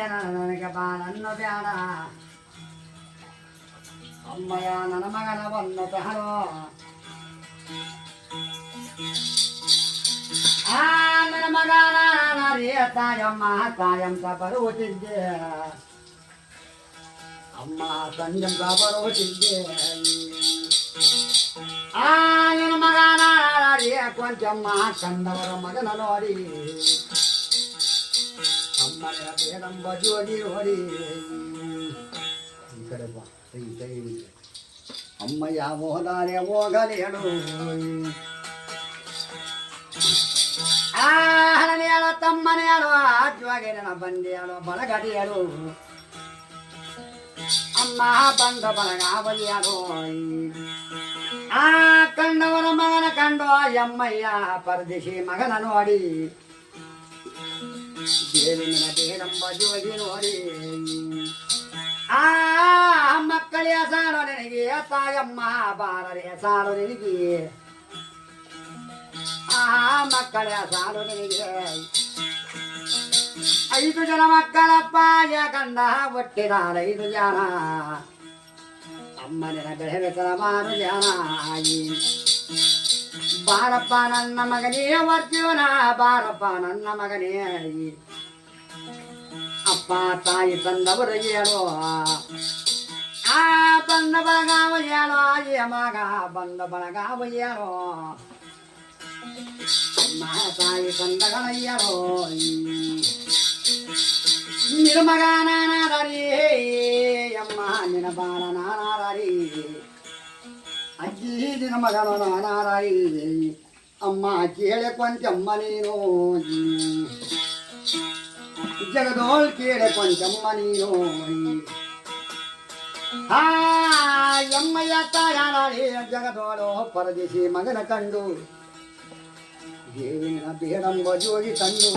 ನನಗೆ ಬಾಳನ್ನ ಬ್ಯಾಡ ಅಮ್ಮಯ್ಯ ನನ್ನ ಮಗನ ಬಂದು ಬ್ಯಾಡೋ ನನ್ನ ಮಗನ ನಾರಿಯ ತಾಯಮ್ಮ ತಾಯಂತ ಬರುತ್ತಿದ್ದೆ ಅಮ್ಮ ತಂಜಂತ ಬರುತ್ತಿದ್ದೆ ನನ್ನ ಮಗನ ನಾರಿಯ ಕೊಂಚಮ್ಮ ಕಂಡವರ ಮಗನ ನೋಡಿ ಅಮ್ಮನ ಬೇಡಂಬ ಜೋಡಿ ಹೊಡಿ ಈ ಕಡೆ ಬಾ ಕೈ ಅಮ್ಮಯ್ಯ ಹೋದಾರೆ ಹೋಗಲಿ ಹೇಳು ಹಣನೆ ಹೇಳೋ ತಮ್ಮನೆ ಹೇಳೋ ಆಜುವಾಗೆ ನನ್ನ ಬಂದಿ ಹೇಳೋ ಬಳಗಡಿ ಹೇಳು ಅಮ್ಮ ಬಂದ ಬಳಗಾವಲಿ ಹೇಳು ಕಂಡವರ ಮಗನ ಕಂಡು ಅಮ್ಮಯ್ಯ ಪರದೇಶಿ ಮಗನ ನೋಡಿ ದೇವಿನ ಬೇಡಂಬ ಜೋಗಿ ನೋಡಿ ಮಕ್ಕಳಿಯ ಸಾಲು ನಿನಗೆ ತಾಯಮ್ಮ ಬಾರರಿಯ ಸಾಲು ನಿನಗೆ ಮಕ್ಕಳ ಸಾಲು ನಿನಗೆ 5 ಜನ ಮಕ್ಕಳಪ್ಪ ಕಂಡ ಹುಟ್ಟಿದ 5 ಜನ ಅಮ್ಮನ ಬೆಳೆಬೇಕಲ 6 ಜನ ಬಾರಪ್ಪ ನನ್ನ ಮಗನೇ ವರ್ತೀವನ ಬಾರಪ್ಪ ನನ್ನ ಮಗನೇ ಅಪ್ಪ ತಾಯಿ ತಂದವರು ಹೇಳೋ ಬಂದ ಬಳಗಾವ ಹೇಳೋ ಮಗ ಬಂದ ಬಳಗಾವ ಹೇಳೋ ಅಮ್ಮ ತಾಯಿ ತಂದಗಳ ಹೇಳೋ ನಿನ್ನ ಮಗ ನಾನಾದರಿ ಅಮ್ಮ ನಿನ್ನ ಬಾಳ ನಾನಾದರಿ ಅಜ್ಜಿ ನಿನ್ನ ಮಗನು ನಾನಾದರಿ ಅಮ್ಮ ಕೇಳೆ ಕೊಂಚಮ್ಮ ನೀನು ಜಗದೋಳ್ ಕೇಳೆ ಕೊಂಚಮ್ಮ ನೀನು ಎಮ್ಮಯ್ಯ ತಾಯಾಡಿ ಜಗದೋಳು ಪರದೇಶಿ ಮಗನ ಕಂಡು ದೇವಿನ ಬೇಡಂಬ ಜೋಗಿ ತಂದು